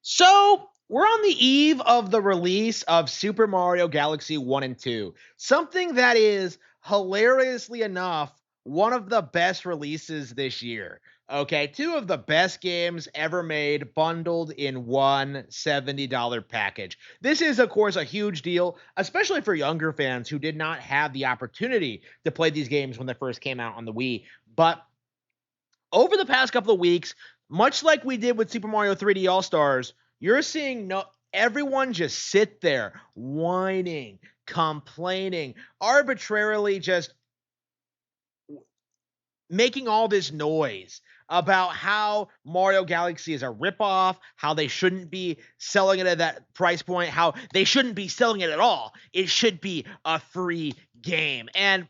So, we're on the eve of the release of Super Mario Galaxy 1 and 2. Something that is hilariously enough one of the best releases this year. Okay, two of the best games ever made bundled in one $70 package. This is, of course, a huge deal, especially for younger fans who did not have the opportunity to play these games when they first came out on the Wii. But over the past couple of weeks, much like we did with Super Mario 3D All Stars, you're seeing no everyone just sit there whining, complaining, arbitrarily just making all this noise about how Mario Galaxy is a ripoff, how they shouldn't be selling it at that price point, how they shouldn't be selling it at all. It should be a free game. And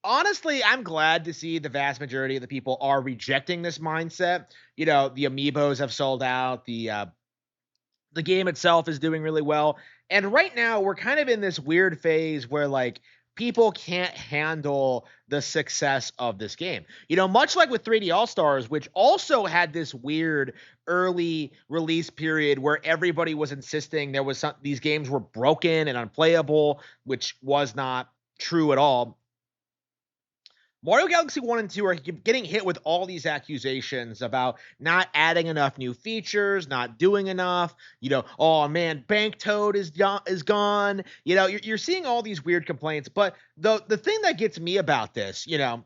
honestly, I'm glad to see the vast majority of the people are rejecting this mindset. You know, the amiibos have sold out, the game itself is doing really well. And right now we're kind of in this weird phase where like people can't handle the success of this game. You know, much like with 3D All-Stars, which also had this weird early release period where everybody was insisting these games were broken and unplayable, which was not true at all. Mario Galaxy 1 and 2 are getting hit with all these accusations about not adding enough new features, not doing enough. You know, oh man, Bank Toad is gone. You know, you're seeing all these weird complaints. But the thing that gets me about this, you know,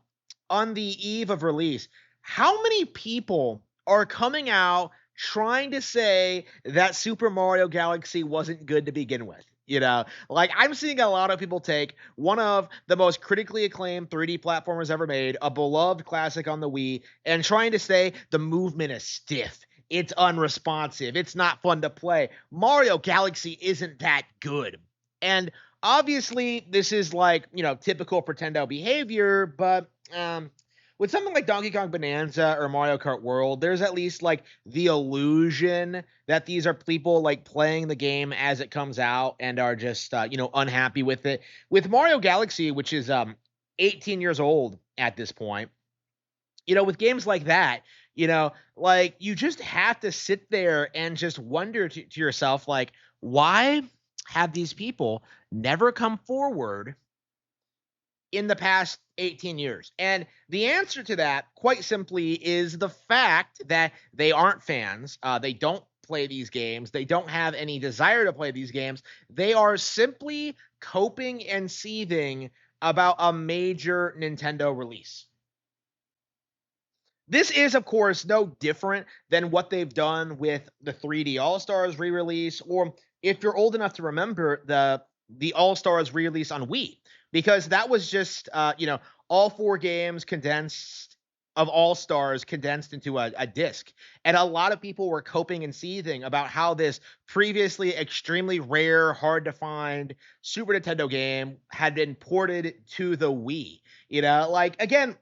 on the eve of release, how many people are coming out trying to say that Super Mario Galaxy wasn't good to begin with? You know, like I'm seeing a lot of people take one of the most critically acclaimed 3D platformers ever made, a beloved classic on the Wii, and trying to say the movement is stiff. It's unresponsive. It's not fun to play. Mario Galaxy isn't that good. And obviously, this is like, you know, typical Pretendo behavior, but with something like Donkey Kong Bonanza or Mario Kart World, there's at least like the illusion that these are people like playing the game as it comes out and are just you know, unhappy with it. With Mario Galaxy, which is 18 years old at this point, you know, with games like that, you know, like you just have to sit there and just wonder to yourself, like, why have these people never come forward in the past 18 years? And the answer to that, quite simply, is the fact that they aren't fans. They don't play these games. They don't have any desire to play these games. They are simply coping and seething about a major Nintendo release. This is, of course, no different than what they've done with the 3D All Stars re-release, or if you're old enough to remember the All Stars re-release on Wii, because that was just you know, all four games condensed of All Stars condensed into a disc, and a lot of people were coping and seething about how this previously extremely rare, hard to find Super Nintendo game had been ported to the Wii. You know, like again,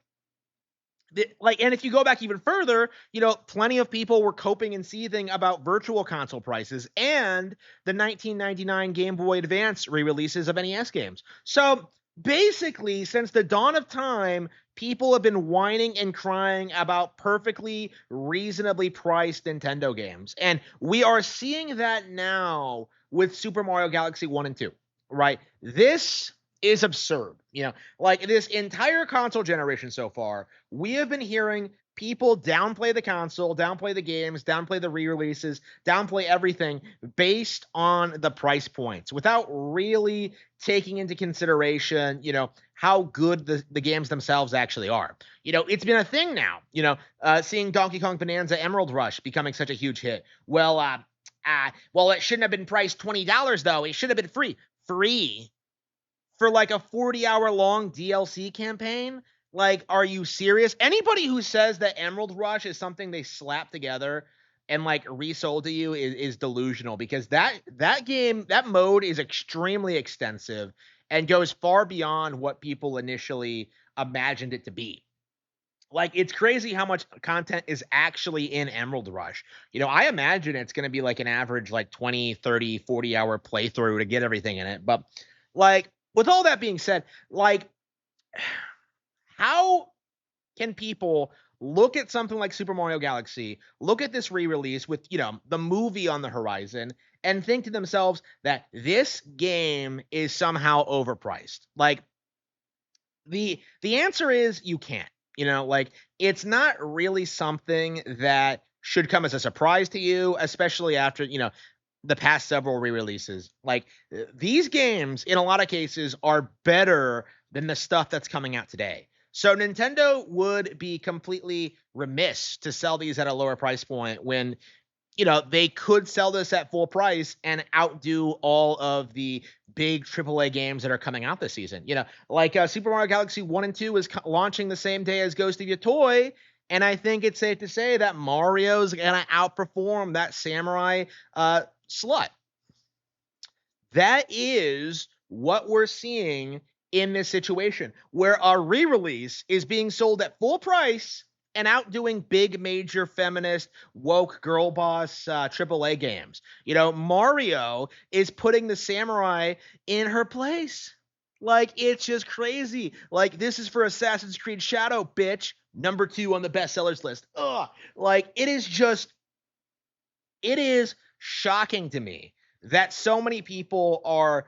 like, and if you go back even further, you know, plenty of people were coping and seething about virtual console prices and the 1999 Game Boy Advance re-releases of NES games. So basically, since the dawn of time, people have been whining and crying about perfectly reasonably priced Nintendo games. And we are seeing that now with Super Mario Galaxy 1 and 2, right? This is absurd. You know, like this entire console generation so far, we have been hearing people downplay the console, downplay the games, downplay the re-releases, downplay everything based on the price points without really taking into consideration, you know, how good the games themselves actually are. You know, it's been a thing now, you know, seeing Donkey Kong Bonanza Emerald Rush becoming such a huge hit. Well, it shouldn't have been priced $20 though. It should have been free. Free for like a 40-hour long DLC campaign? Like, are you serious? Anybody who says that Emerald Rush is something they slapped together and like resold to you is delusional, because that game, that mode is extremely extensive and goes far beyond what people initially imagined it to be. Like, it's crazy how much content is actually in Emerald Rush. You know, I imagine it's going to be like an average like 20, 30, 40-hour playthrough to get everything in it. But like, with all that being said, like, how can people look at something like Super Mario Galaxy, look at this re-release with, the movie on the horizon, and think to themselves that this game is somehow overpriced. Like, the answer is you can't. Like, it's not really something that should come as a surprise to you, especially after, the past several re-releases. Like, these games in a lot of cases are better than the stuff that's coming out today. So Nintendo would be completely remiss to sell these at a lower price point when, they could sell this at full price and outdo all of the big AAA games that are coming out this season. Like Super Mario Galaxy 1 and 2 is launching the same day as Ghost of Your Toy. And I think it's safe to say that Mario's going to outperform that Samurai slut. That is what we're seeing in this situation, where our re-release is being sold at full price and outdoing big, major, feminist, woke, girl boss AAA games. Mario is putting the Samurai in her place. Like, it's just crazy. Like, this is for Assassin's Creed Shadow, bitch. Number 2 on the bestsellers list. Ugh. Like, it is shocking to me that so many people are,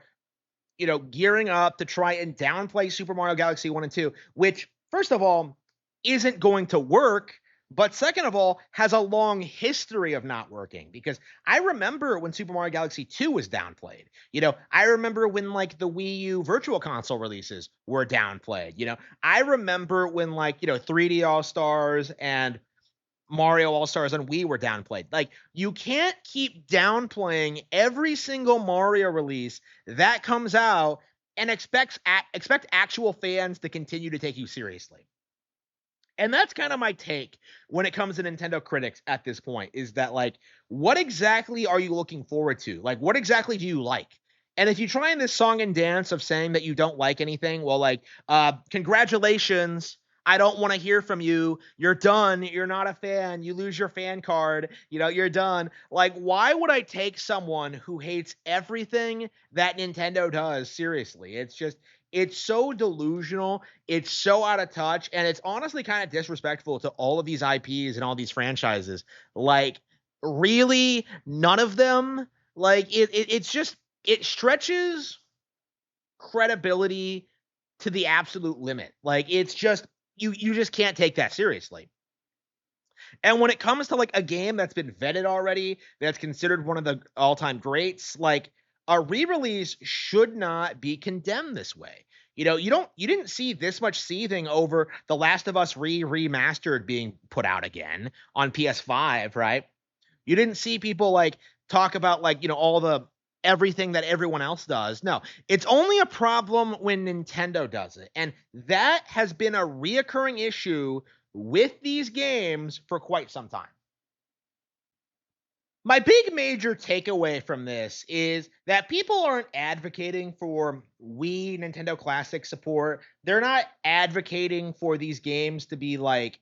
gearing up to try and downplay Super Mario Galaxy 1 and 2, which, first of all, isn't going to work, but second of all, has a long history of not working. Because I remember when Super Mario Galaxy 2 was downplayed. I remember when, like, the Wii U Virtual Console releases were downplayed. I remember when, like, 3D All-Stars and Mario All-Stars on Wii were downplayed. Like, you can't keep downplaying every single Mario release that comes out and expect actual fans to continue to take you seriously. And that's kind of my take when it comes to Nintendo critics at this point, is that, like, what exactly are you looking forward to? Like, what exactly do you like? And if you try in this song and dance of saying that you don't like anything, well, like, congratulations. I don't want to hear from you. You're done. You're not a fan. You lose your fan card. You're done. Like, why would I take someone who hates everything that Nintendo does seriously? It's so delusional. It's so out of touch. And it's honestly kind of disrespectful to all of these IPs and all these franchises. Like, really, none of them? Like, it's just, it stretches credibility to the absolute limit. Like, it's just, you just can't take that seriously. And when it comes to, like, a game that's been vetted already, that's considered one of the all-time greats, like, a re-release should not be condemned this way. You didn't see this much seething over The Last of Us remastered being put out again on PS5, right? You didn't see people, like, talk about, like, all the everything that everyone else does. No, it's only a problem when Nintendo does it. And that has been a reoccurring issue with these games for quite some time. My big major takeaway from this is that people aren't advocating for Wii Nintendo Classic support. They're not advocating for these games to be, like,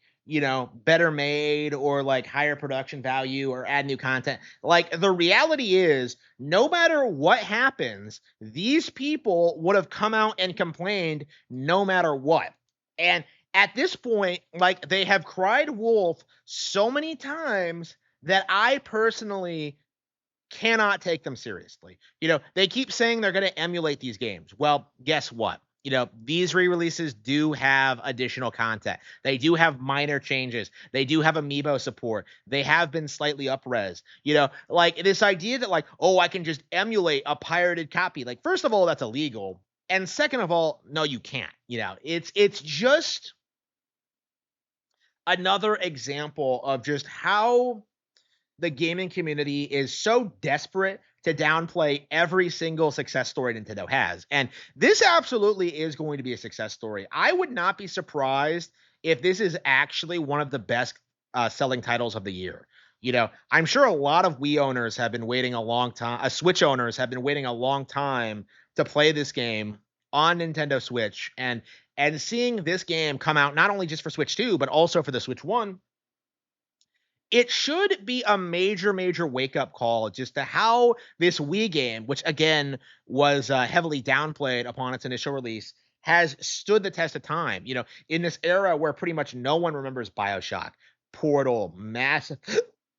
better made or, like, higher production value or add new content. Like, the reality is, no matter what happens, these people would have come out and complained no matter what. And at this point, like, they have cried wolf so many times that I personally cannot take them seriously. They keep saying they're going to emulate these games. Well, guess what? These re-releases do have additional content. They do have minor changes. They do have amiibo support. They have been slightly up-res. Like, this idea that, like, oh, I can just emulate a pirated copy. Like, first of all, that's illegal. And second of all, no, you can't. It's just another example of just how the gaming community is so desperate to downplay every single success story Nintendo has. And this absolutely is going to be a success story. I would not be surprised if this is actually one of the best selling titles of the year. I'm sure a lot of Wii owners have been waiting a long time. Switch owners have been waiting a long time to play this game on Nintendo Switch. And seeing this game come out not only just for Switch 2, but also for the Switch 1, it should be a major, major wake-up call just to how this Wii game, which again was heavily downplayed upon its initial release, has stood the test of time. You know, in this era where pretty much no one remembers BioShock, Portal, Mass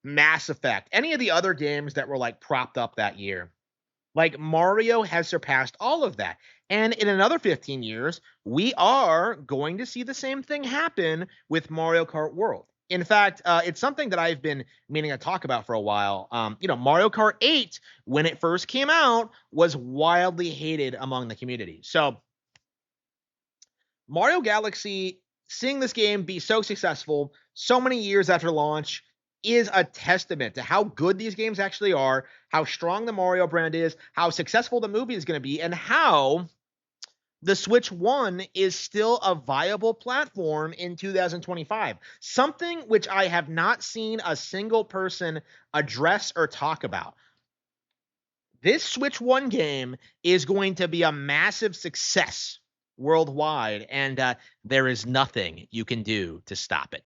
Effect, any of the other games that were like propped up that year. Like Mario has surpassed all of that. And in another 15 years, we are going to see the same thing happen with Mario Kart World. In fact, it's something that I've been meaning to talk about for a while. You know, Mario Kart 8, when it first came out, was wildly hated among the community. So, Mario Galaxy, seeing this game be so successful so many years after launch, is a testament to how good these games actually are, how strong the Mario brand is, how successful the movie is going to be, and how the Switch One is still a viable platform in 2025. Something which I have not seen a single person address or talk about. This Switch One game is going to be a massive success worldwide, and there is nothing you can do to stop it.